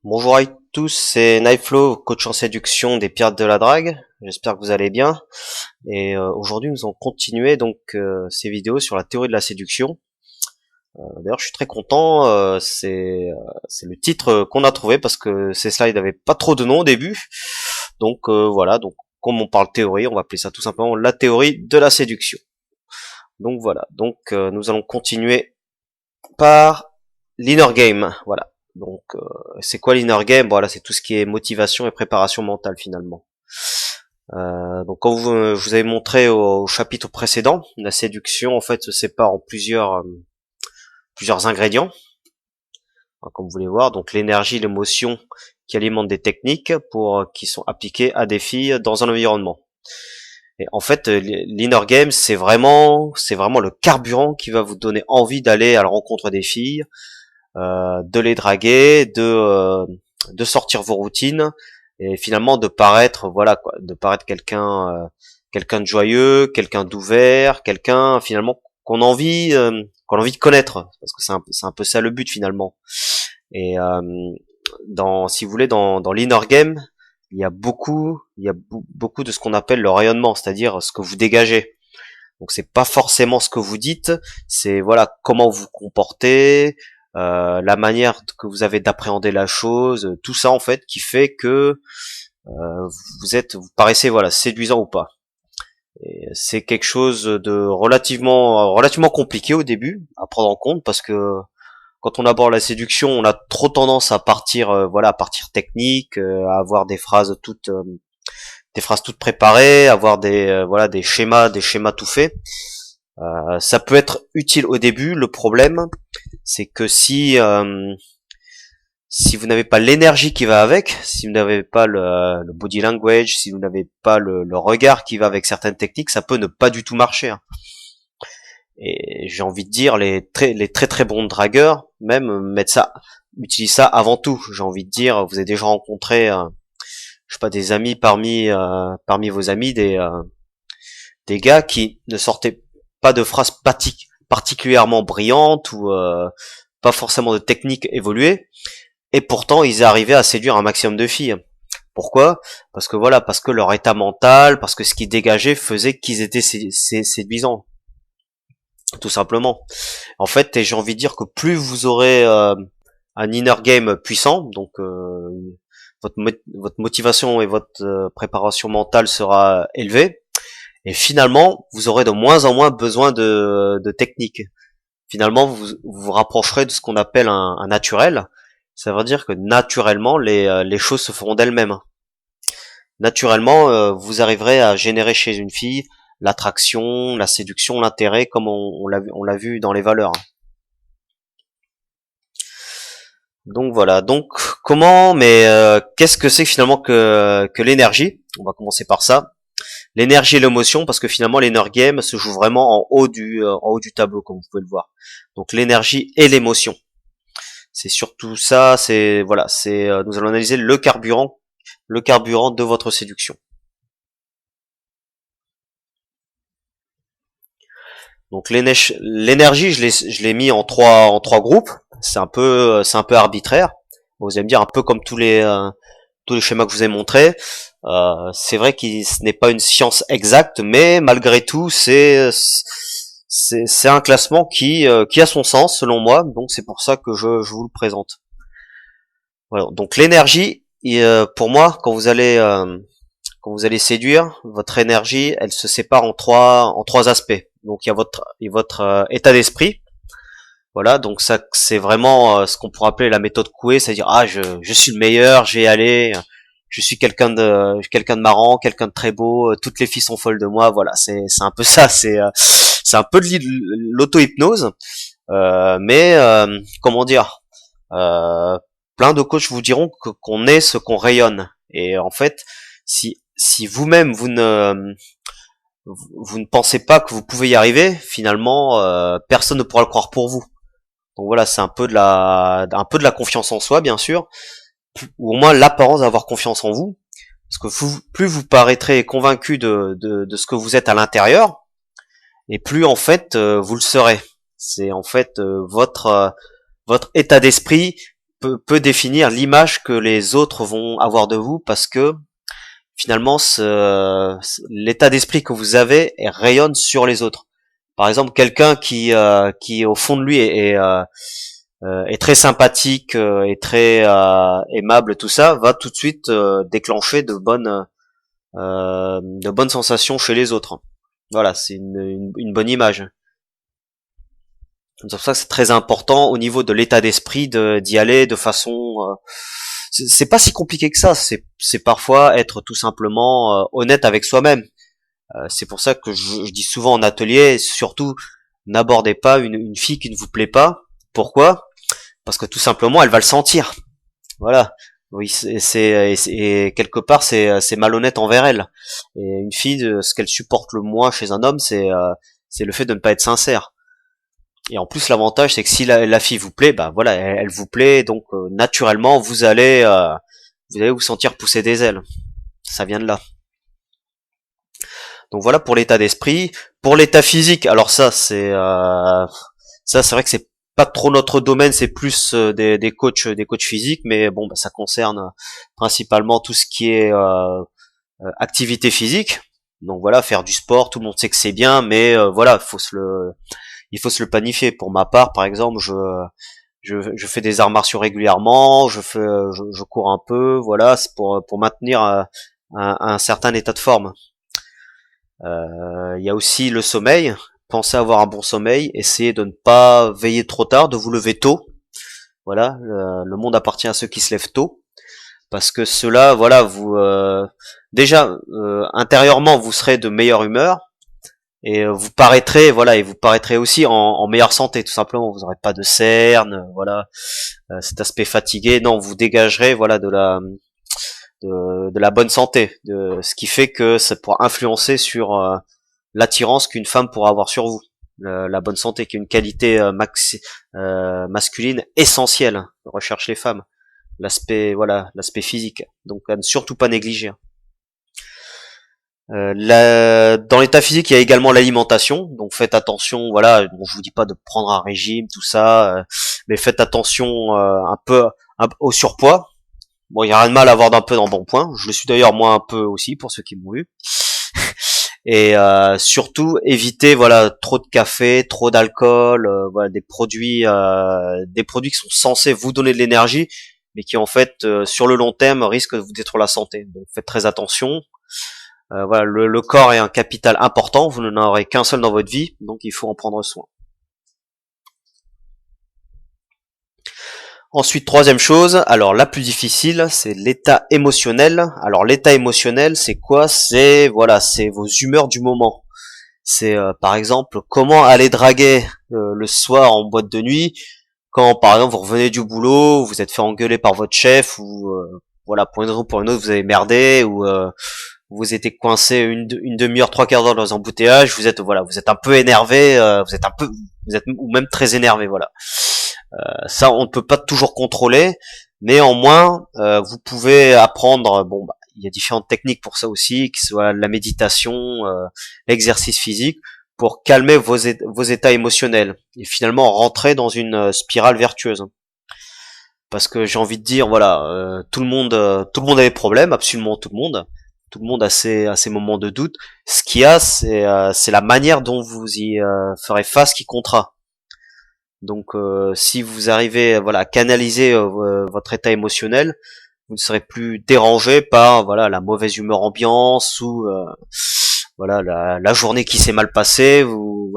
Bonjour à tous, c'est Knifeflow, coach en séduction des pirates de la drague. J'espère que vous allez bien. Et aujourd'hui, nous allons continuer ces vidéos sur la théorie de la séduction. D'ailleurs, je suis très content. C'est le titre qu'on a trouvé parce que ces slides n'avaient pas trop de nom au début. Voilà. Donc comme on parle théorie, on va appeler ça tout simplement la théorie de la séduction. Donc voilà. Nous allons continuer par l'inner game. Voilà. C'est quoi l'inner game? Voilà, c'est tout ce qui est motivation et préparation mentale finalement. Comme je vous avais montré au chapitre précédent, la séduction en fait se sépare en plusieurs ingrédients, comme vous voulez voir. Donc l'énergie, l'émotion qui alimentent des techniques qui sont appliquées à des filles dans un environnement. Et en fait, l'inner game, c'est vraiment le carburant qui va vous donner envie d'aller à la rencontre des filles, de les draguer, de sortir vos routines et finalement de paraître quelqu'un de joyeux, quelqu'un d'ouvert, quelqu'un finalement qu'on a envie de connaître, parce que c'est un peu ça le but finalement. Et si vous voulez, dans l'inner game, il y a beaucoup de ce qu'on appelle le rayonnement, c'est-à-dire ce que vous dégagez. Donc c'est pas forcément ce que vous dites, c'est voilà comment vous vous comportez, la manière que vous avez d'appréhender la chose, tout ça en fait qui fait que vous paraissez voilà séduisant ou pas. Et c'est quelque chose de relativement compliqué au début à prendre en compte parce que quand on aborde la séduction, on a trop tendance à partir à partir technique, à avoir des phrases toutes préparées, avoir des schémas tout faits. Ça peut être utile au début. Le problème, c'est que si vous n'avez pas l'énergie qui va avec, si vous n'avez pas le body language, si vous n'avez pas le regard qui va avec certaines techniques, ça peut ne pas du tout marcher, hein. Et j'ai envie de dire, les très très bons dragueurs, même utilisent ça avant tout. J'ai envie de dire, vous avez déjà rencontré, je sais pas, des amis parmi vos amis, des gars qui ne sortaient pas de phrases particulièrement brillantes ou pas forcément de techniques évoluées, et pourtant ils arrivaient à séduire un maximum de filles. Pourquoi? Parce que leur état mental, parce que ce qu'ils dégageaient faisait qu'ils étaient séduisants, tout simplement. En fait, et j'ai envie de dire que plus vous aurez un inner game puissant, votre motivation et votre préparation mentale sera élevée, et finalement, vous aurez de moins en moins besoin de technique. Finalement, vous rapprocherez de ce qu'on appelle un naturel. Ça veut dire que naturellement, les choses se feront d'elles-mêmes. Naturellement, vous arriverez à générer chez une fille l'attraction, la séduction, l'intérêt, comme on l'a vu dans les valeurs. Donc voilà. Donc qu'est-ce que c'est finalement que l'énergie? On va commencer par ça. L'énergie et l'émotion, parce que finalement l'inner game se joue vraiment en haut du tableau, comme vous pouvez le voir. Donc l'énergie et l'émotion, c'est surtout ça. Nous allons analyser le carburant de votre séduction. Donc l'énergie, je l'ai mis en trois groupes. C'est un peu arbitraire. Vous allez me dire, un peu comme tous les schémas que je vous ai montrés. C'est vrai que ce n'est pas une science exacte, mais malgré tout, c'est un classement qui a son sens selon moi. Donc c'est pour ça que je vous le présente. Voilà. Donc l'énergie, pour moi, quand vous allez séduire, votre énergie, elle se sépare en trois aspects. Donc il y a votre état d'esprit. Voilà, donc ça c'est vraiment ce qu'on pourrait appeler la méthode Coué, c'est-à-dire je suis le meilleur, je vais y aller, je suis quelqu'un de marrant, quelqu'un de très beau, toutes les filles sont folles de moi. Voilà, c'est un peu ça, c'est un peu de l'auto-hypnose, mais comment dire, euh, plein de coachs vous diront qu'on est ce qu'on rayonne. Et en fait, si vous-même vous ne pensez pas que vous pouvez y arriver, finalement personne ne pourra le croire pour vous. Donc voilà, c'est un peu de la confiance en soi, bien sûr, ou au moins l'apparence d'avoir confiance en vous, parce que plus vous paraîtrez convaincu de ce que vous êtes à l'intérieur, et plus en fait vous le serez. C'est en fait votre état d'esprit peut définir l'image que les autres vont avoir de vous, parce que finalement l'état d'esprit que vous avez rayonne sur les autres. Par exemple, quelqu'un qui au fond de lui est très sympathique, et très aimable, tout ça, va tout de suite déclencher de bonnes sensations chez les autres. Voilà, c'est une bonne image. C'est pour ça que c'est très important au niveau de l'état d'esprit d'y aller de façon. C'est pas si compliqué que ça. C'est parfois être tout simplement honnête avec soi-même. C'est pour ça que je dis souvent en atelier, surtout n'abordez pas une fille qui ne vous plaît pas. Pourquoi? Parce que tout simplement elle va le sentir. Voilà. Oui, et quelque part c'est malhonnête envers elle. Et une fille, ce qu'elle supporte le moins chez un homme, c'est le fait de ne pas être sincère. Et en plus, l'avantage, c'est que si la fille vous plaît, bah voilà, elle vous plaît, donc naturellement, vous allez vous sentir pousser des ailes. Ça vient de là. Donc voilà pour l'état d'esprit. Pour l'état physique, alors ça, c'est vrai que c'est pas trop notre domaine, c'est plus des coachs physiques, mais bon, bah, ça concerne principalement tout ce qui est activité physique. Donc voilà, faire du sport, tout le monde sait que c'est bien, mais voilà, il faut se le planifier. Pour ma part, par exemple, je fais des arts martiaux régulièrement, je cours un peu, voilà, c'est pour maintenir un certain état de forme. Il y a aussi le sommeil. Pensez avoir un bon sommeil, essayez de ne pas veiller trop tard, de vous lever tôt. Voilà, le monde appartient à ceux qui se lèvent tôt, parce que cela, voilà, vous déjà intérieurement vous serez de meilleure humeur. Et vous paraîtrez, voilà, et vous paraîtrez aussi en meilleure santé, tout simplement. Vous n'aurez pas de cernes, voilà, cet aspect fatigué. Non, vous dégagerez, voilà, de la bonne santé, de ce qui fait que ça pourra influencer sur l'attirance qu'une femme pourra avoir sur vous. La bonne santé, qui est une qualité masculine essentielle que recherchent les femmes. L'aspect, voilà, l'aspect physique. Donc à ne surtout pas négliger. Dans l'état physique, il y a également l'alimentation, donc faites attention. Voilà, bon, je vous dis pas de prendre un régime, tout ça, mais faites attention au surpoids. Bon, il y a rien de mal à avoir d'un peu d'embonpoint. Je le suis d'ailleurs moi un peu aussi pour ceux qui m'ont vu. Et surtout évitez voilà trop de café, trop d'alcool, voilà des produits qui sont censés vous donner de l'énergie, mais qui en fait sur le long terme risquent de vous détruire la santé. Donc faites très attention. Voilà, le corps est un capital important, vous n'en aurez qu'un seul dans votre vie, donc il faut en prendre soin. Ensuite, troisième chose, alors la plus difficile, c'est l'état émotionnel. Alors l'état émotionnel, c'est quoi? C'est voilà, c'est vos humeurs du moment. C'est par exemple comment aller draguer le soir en boîte de nuit, quand par exemple vous revenez du boulot, vous êtes fait engueuler par votre chef, ou voilà, pour une raison ou pour une autre vous avez merdé, ou vous êtes coincé une demi-heure, trois quarts d'heure dans un embouteillage, vous êtes un peu énervé, vous êtes ou même très énervé, voilà. Ça, on ne peut pas toujours contrôler. Néanmoins, vous pouvez apprendre. Bon, bah, il y a différentes techniques pour ça aussi, que ce soit la méditation, l'exercice physique, pour calmer vos états émotionnels et finalement rentrer dans une spirale vertueuse. Parce que j'ai envie de dire, voilà, tout le monde a des problèmes, absolument tout le monde. Tout le monde a ses moments de doute. Ce qu'il y a, c'est la manière dont vous y ferez face qui comptera. Donc si vous arrivez voilà à canaliser votre état émotionnel, vous ne serez plus dérangé par voilà la mauvaise humeur ambiance, ou voilà la journée qui s'est mal passée. Vous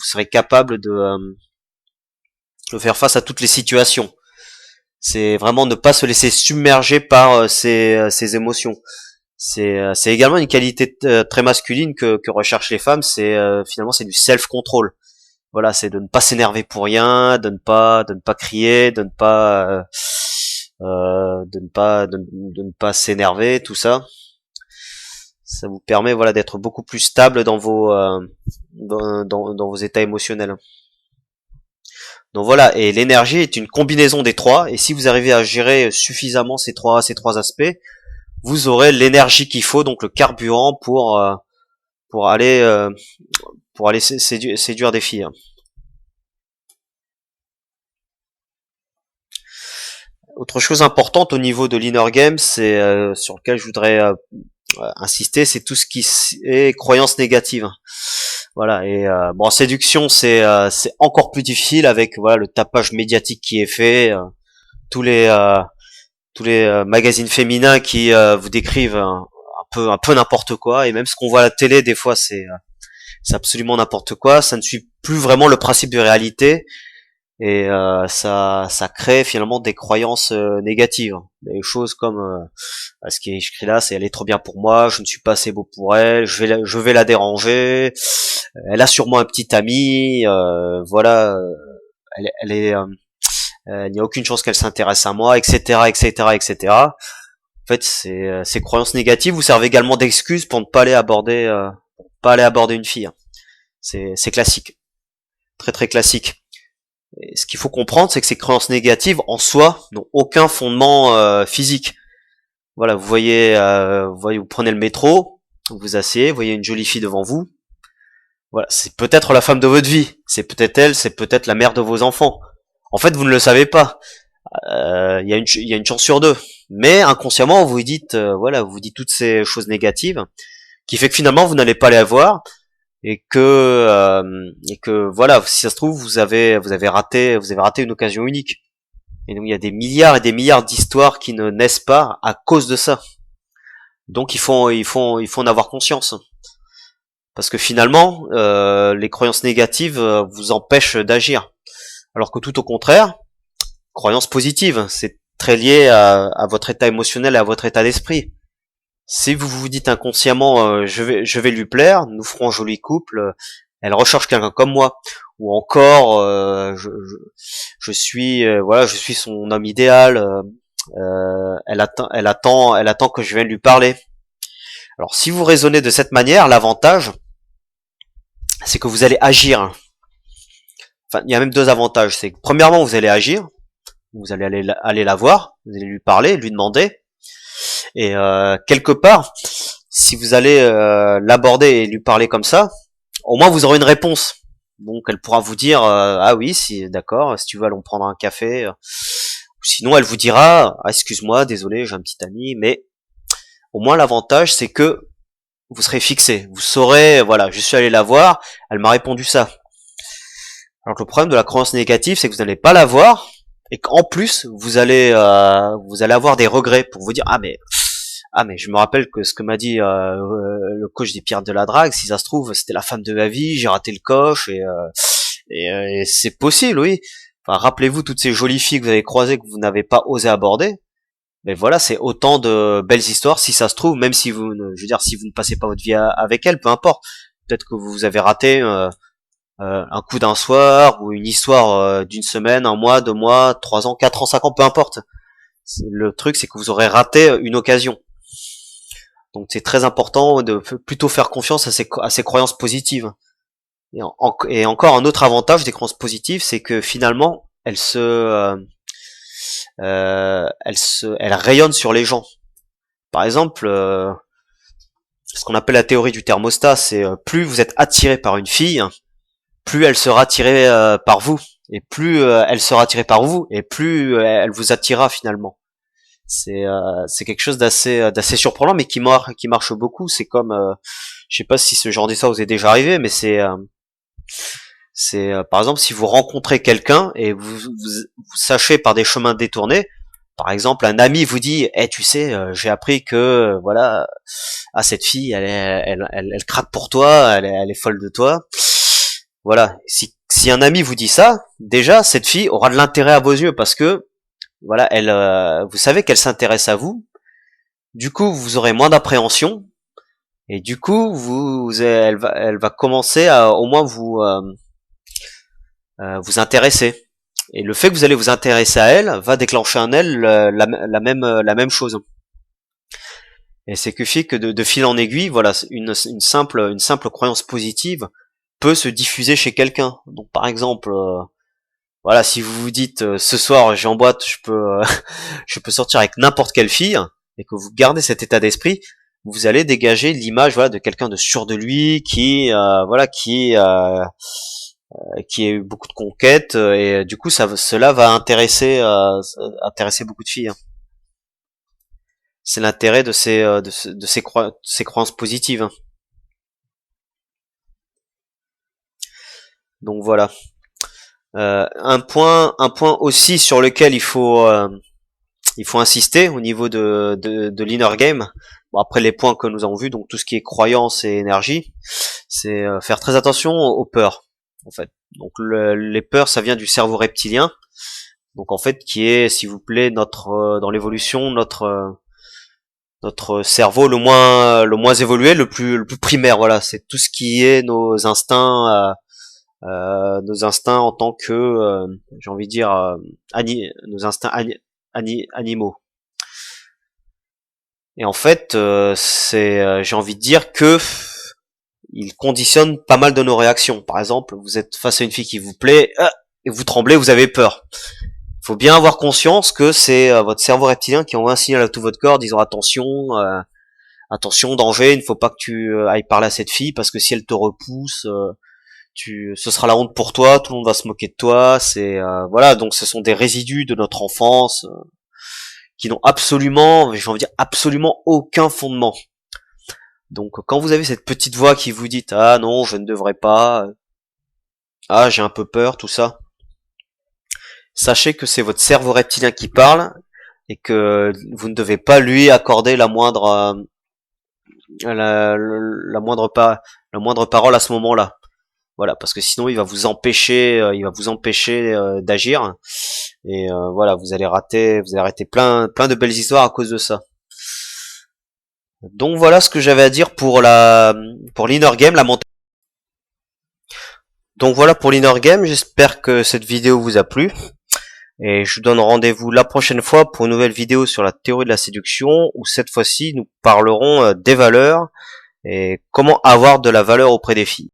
serez capable de faire face à toutes les situations. C'est vraiment ne pas se laisser submerger par ces émotions. C'est également une qualité très masculine que recherchent les femmes. Finalement c'est du self-control. Voilà, c'est de ne pas s'énerver pour rien, de ne pas crier, de ne pas s'énerver, tout ça. Ça vous permet voilà d'être beaucoup plus stable dans dans vos états émotionnels. Donc voilà, et l'énergie est une combinaison des trois, et si vous arrivez à gérer suffisamment ces trois aspects, vous aurez l'énergie qu'il faut, donc le carburant pour aller séduire des filles. autre chose importante au niveau de l'inner game, c'est sur lequel je voudrais insister, c'est tout ce qui est croyance négative. Voilà, et bon, en séduction, c'est encore plus difficile avec voilà le tapage médiatique qui est fait, tous les magazines féminins qui vous décrivent un peu n'importe quoi, et même ce qu'on voit à la télé des fois c'est absolument n'importe quoi, ça ne suit plus vraiment le principe de réalité, et ça crée finalement des croyances négatives, des choses comme ce qui est écrit là, c'est elle est trop bien pour moi, je ne suis pas assez beau pour elle, je vais la déranger, elle a sûrement un petit ami, voilà, elle est il n'y a aucune chance qu'elle s'intéresse à moi, etc., etc., etc. En fait, ces croyances négatives vous servent également d'excuse pour ne pas aller aborder, une fille. C'est classique, très très classique. Et ce qu'il faut comprendre, c'est que ces croyances négatives en soi n'ont aucun fondement physique. Voilà, vous prenez le métro, vous vous asseyez, vous voyez une jolie fille devant vous. Voilà, c'est peut-être la femme de votre vie, c'est peut-être elle, c'est peut-être la mère de vos enfants. En fait, vous ne le savez pas. Il y a une chance sur deux. Mais inconsciemment, vous dites, vous dites toutes ces choses négatives, qui fait que finalement vous n'allez pas les avoir, et que voilà, si ça se trouve, vous avez raté une occasion unique. Et donc il y a des milliards et des milliards d'histoires qui ne naissent pas à cause de ça. Donc il faut en avoir conscience. Parce que finalement, les croyances négatives vous empêchent d'agir. Alors que tout au contraire, croyance positive, c'est très lié à votre état émotionnel et à votre état d'esprit. Si vous vous dites inconsciemment je vais lui plaire, nous ferons un joli couple, elle recherche quelqu'un comme moi, ou encore je suis je suis son homme idéal, elle attend que je vienne lui parler. Alors si vous raisonnez de cette manière, l'avantage c'est que vous allez agir. Enfin, il y a même deux avantages, c'est que premièrement vous allez agir, vous allez aller la voir, vous allez lui parler, lui demander, et quelque part, si vous allez l'aborder et lui parler comme ça, au moins vous aurez une réponse. Donc elle pourra vous dire ah oui, si d'accord, si tu veux allons prendre un café. Sinon elle vous dira ah, excuse-moi, désolé, j'ai un petit ami, mais au moins l'avantage c'est que vous serez fixé, vous saurez voilà, je suis allé la voir, elle m'a répondu ça. Alors que le problème de la croyance négative, c'est que vous n'allez pas la voir et qu'en plus vous allez avoir des regrets pour vous dire ah mais je me rappelle que ce que m'a dit le coach des Pirates de la Drague, si ça se trouve c'était la femme de ma vie, j'ai raté le coche, et c'est possible, oui. Enfin, rappelez-vous toutes ces jolies filles que vous avez croisées que vous n'avez pas osé aborder. Mais voilà, c'est autant de belles histoires, si ça se trouve, même si je veux dire, si vous ne passez pas votre vie avec elles, peu importe. Peut-être que vous avez raté un coup d'un soir, ou une histoire d'une semaine, un mois, 2 mois, 3 ans, 4 ans, 5 ans, peu importe. Le truc, c'est que vous aurez raté une occasion. Donc c'est très important de plutôt faire confiance à ces croyances positives. Et encore un autre avantage des croyances positives, c'est que finalement, elles rayonnent sur les gens. Par exemple, ce qu'on appelle la théorie du thermostat, c'est plus vous êtes attiré par une fille, plus elle sera attirée par vous, et plus elle sera attirée par vous, et plus elle vous attirera finalement. C'est quelque chose d'assez surprenant, mais qui marche beaucoup. C'est comme je sais pas si ce genre d'histoire vous est déjà arrivé, mais c'est par exemple si vous rencontrez quelqu'un et vous sachez par des chemins détournés, par exemple un ami vous dit tu sais j'ai appris que voilà cette fille elle craque pour toi, elle est folle de toi. Voilà, si un ami vous dit ça, déjà cette fille aura de l'intérêt à vos yeux parce que voilà, vous savez qu'elle s'intéresse à vous. Du coup, vous aurez moins d'appréhension, et du coup, elle va commencer à au moins vous intéresser. Et le fait que vous allez vous intéresser à elle va déclencher en elle la même chose. Et c'est que fait que de fil en aiguille, voilà, une simple croyance positive peut se diffuser chez quelqu'un. Donc, par exemple. Voilà, si vous vous dites ce soir j'ai en boîte, je peux sortir avec n'importe quelle fille, et que vous gardez cet état d'esprit, vous allez dégager l'image voilà de quelqu'un de sûr de lui qui qui a eu beaucoup de conquêtes, et du coup cela va intéresser beaucoup de filles, hein. C'est l'intérêt de ces croyances positives, hein. Donc voilà. Un point aussi sur lequel il faut insister au niveau de l'inner game. Bon, après les points que nous avons vus, donc tout ce qui est croyance et énergie, c'est faire très attention aux peurs, en fait. Donc les peurs, ça vient du cerveau reptilien, donc en fait qui est, s'il vous plaît, dans l'évolution, notre cerveau le moins évolué, le plus primaire. Voilà, c'est tout ce qui est nos instincts en tant que, j'ai envie de dire, nos instincts animaux. Et en fait, j'ai envie de dire que il conditionne pas mal de nos réactions. Par exemple, vous êtes face à une fille qui vous plaît, et vous tremblez, vous avez peur. Il faut bien avoir conscience que c'est votre cerveau reptilien qui envoie un signal à tout votre corps disant attention, attention, danger, il ne faut pas que tu ailles parler à cette fille parce que si elle te repousse, ce sera la honte pour toi, tout le monde va se moquer de toi. C'est voilà, donc ce sont des résidus de notre enfance qui n'ont absolument, j'ai envie de dire, absolument aucun fondement. Donc quand vous avez cette petite voix qui vous dit ah non, je ne devrais pas, ah j'ai un peu peur, tout ça, sachez que c'est votre cerveau reptilien qui parle et que vous ne devez pas lui accorder la moindre la moindre parole à ce moment-là. Voilà, parce que sinon il va vous empêcher d'agir, et voilà, vous allez rater plein de belles histoires à cause de ça. Donc voilà ce que j'avais à dire pour l'inner game, la montée. Donc voilà pour l'inner game, j'espère que cette vidéo vous a plu. Et je vous donne rendez-vous la prochaine fois pour une nouvelle vidéo sur la théorie de la séduction, où cette fois-ci nous parlerons des valeurs et comment avoir de la valeur auprès des filles.